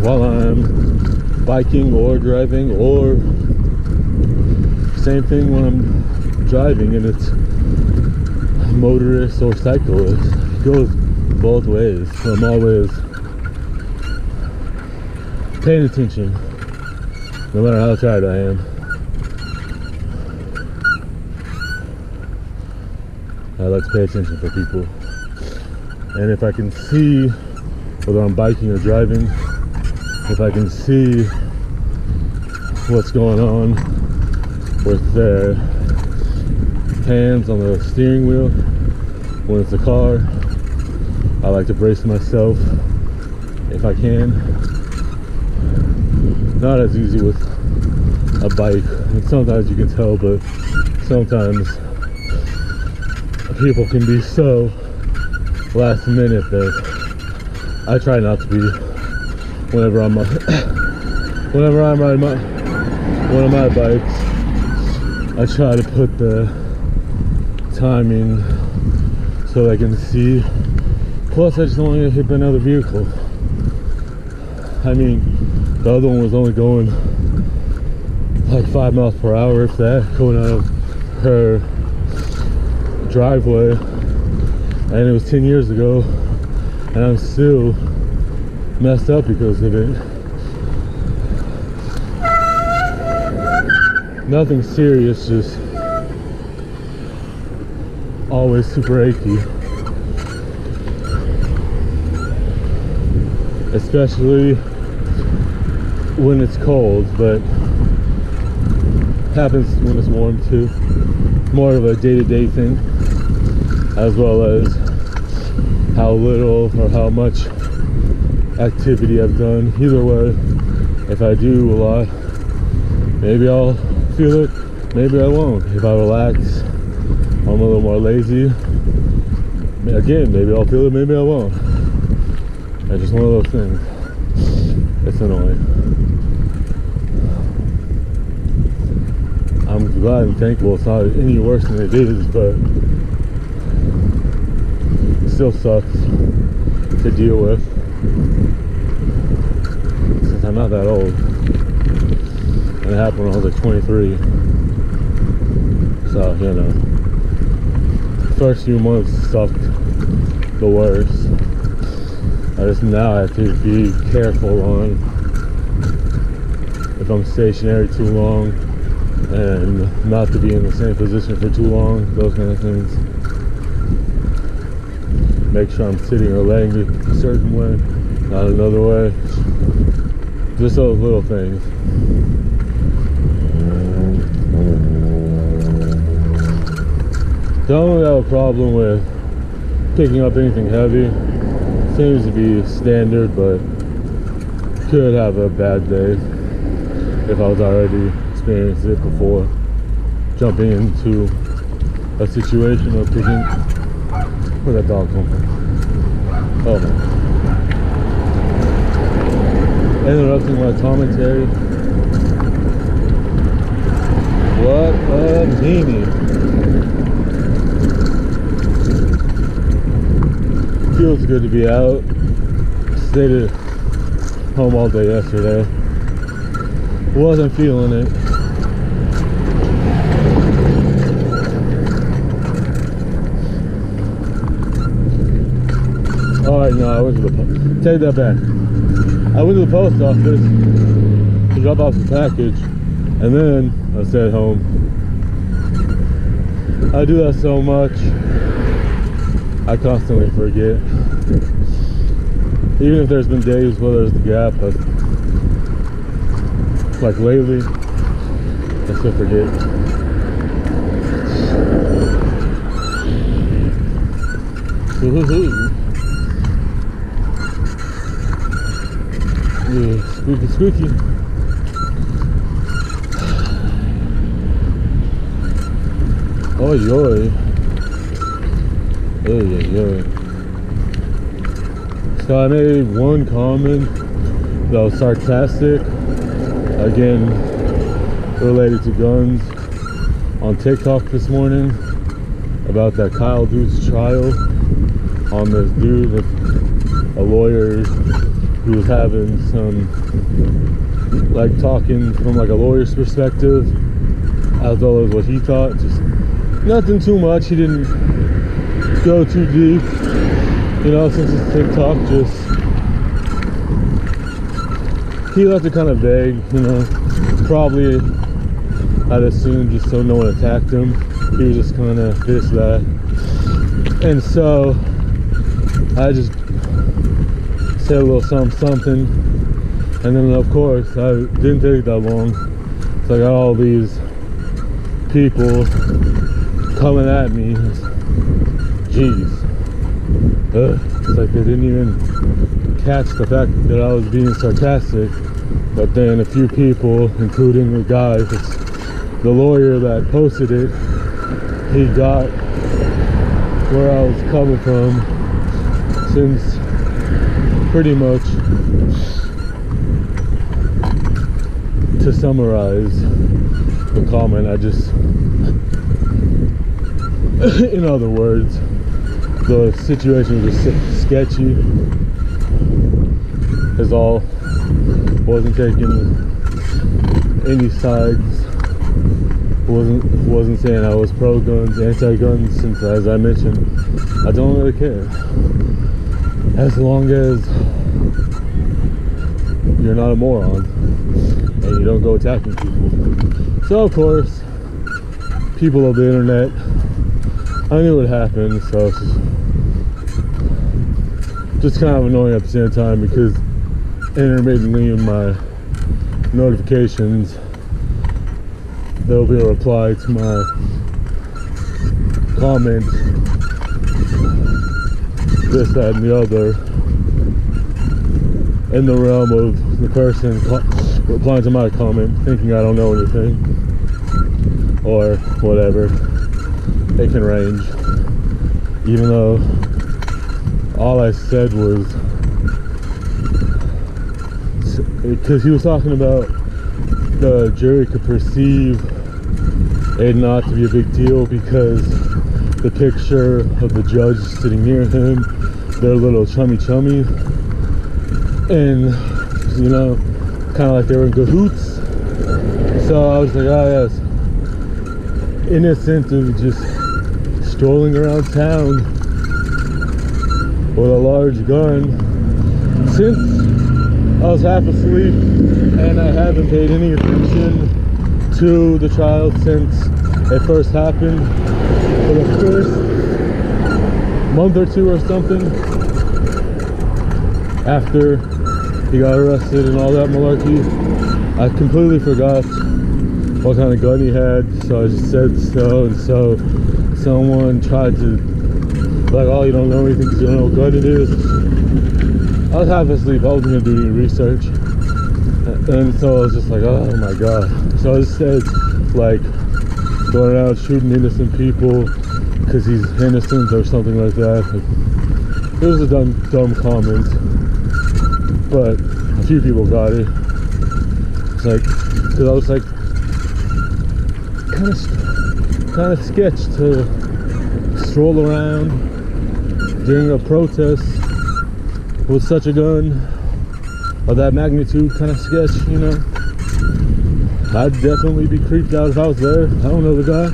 while I'm biking or driving, or same thing when I'm driving and it's motorist or cyclist. It goes both ways. So I'm always paying attention, no matter how tired I am. I like to pay attention for people. And if I can see, whether I'm biking or driving, if I can see what's going on with their hands on the steering wheel when it's a car, I like to brace myself if I can. Not as easy with a bike, and sometimes you can tell, but sometimes people can be so last minute that I try not to be whenever I'm riding one of my bikes. I try to put the timing so I can see. Plus, I just don't want to get hit by another vehicle. I mean, the other one was only going like 5 miles per hour, if that, going out of her driveway, and it was 10 years ago, and I'm still messed up because of it. Nothing serious, just always super achy, especially when it's cold, but happens when it's warm too. More of a day-to-day thing, as well as how little or how much activity I've done. Either way, if I do a lot, maybe I'll feel it, maybe I won't. If I relax, I'm a little more lazy, again, maybe I'll feel it, maybe I won't. It's just one of those things. It's annoying. I'm glad and thankful it's not any worse than it is, but it still sucks to deal with, since I'm not that old. And it happened when I was like 23. So, you know, first few months sucked the worst. I just now have to be careful on if I'm stationary too long and not to be in the same position for too long, those kind of things. Make sure I'm sitting or laying a certain way, not another way. Just those little things. Don't really have a problem with picking up anything heavy. Seems to be standard, but could have a bad day if I was already experienced it before jumping into a situation of picking. Where'd that dog come from? Oh man. Interrupting my commentary. What a meanie. Feels good to be out. Stayed at home all day yesterday. Wasn't feeling it. Alright, no, I went to the take that back. I went to the post office to drop off the package, and then I stayed home. I do that so much, I constantly forget. Even if there's been days where there's the gap, like lately, I still forget. Yeah, squeaky squeaky. Oh yoy. Oh yeah. So I made one comment that was sarcastic, again related to guns, on TikTok this morning, about that Kyle dude's trial on this dude with a lawyer he was having some, like, talking from like a lawyer's perspective, as well as what he thought. Just nothing too much. He didn't go too deep, you know, since it's TikTok. Just he left it kind of vague, you know. Probably, I'd assume, just so no one attacked him. He was just kind of this, that. And so I just said a little something, and then of course I didn't take that long. So I got all these people coming at me. Jeez. It's like they didn't even catch the fact that I was being sarcastic. But then a few people, including the guy, the lawyer that posted it, he got where I was coming from, since pretty much, to summarize the comment, I just, in other words, the situation was just sketchy, is all. Wasn't taking any sides, wasn't saying I was pro-guns, anti-guns, since, as I mentioned, I don't really care, as long as you're not a moron and you don't go attacking people. So of course, people of the internet, I knew what happened, so it's just kind of annoying at the same time, because intermittently in my notifications there'll be a reply to my comment, this, that, and the other, in the realm of the person replying to my comment thinking I don't know anything or whatever. It can range, even though all I said was, because he was talking about the jury could perceive it not to be a big deal because the picture of the judge sitting near him, they're a little chummy, and, you know, kind of like they were in cahoots. So I was like, oh yes, innocent of just strolling around town with a large gun. Since I was half asleep and I haven't paid any attention to the trial since it first happened, for the first month or two or something, after he got arrested and all that malarkey, I completely forgot what kind of gun he had, so I just said so, and so someone tried to, like, oh, you don't know anything because you don't know what gun it is. I was half asleep, I wasn't gonna do any research, and so I was just like, oh my god. So I just said, like, going around shooting innocent people because he's innocent or something like that. It was a dumb comment, but a few people got it. It's like, because I was like, kind of sketch to stroll around during a protest with such a gun of that magnitude, kind of sketch, you know. I'd definitely be creeped out if I was there. I don't know the guy.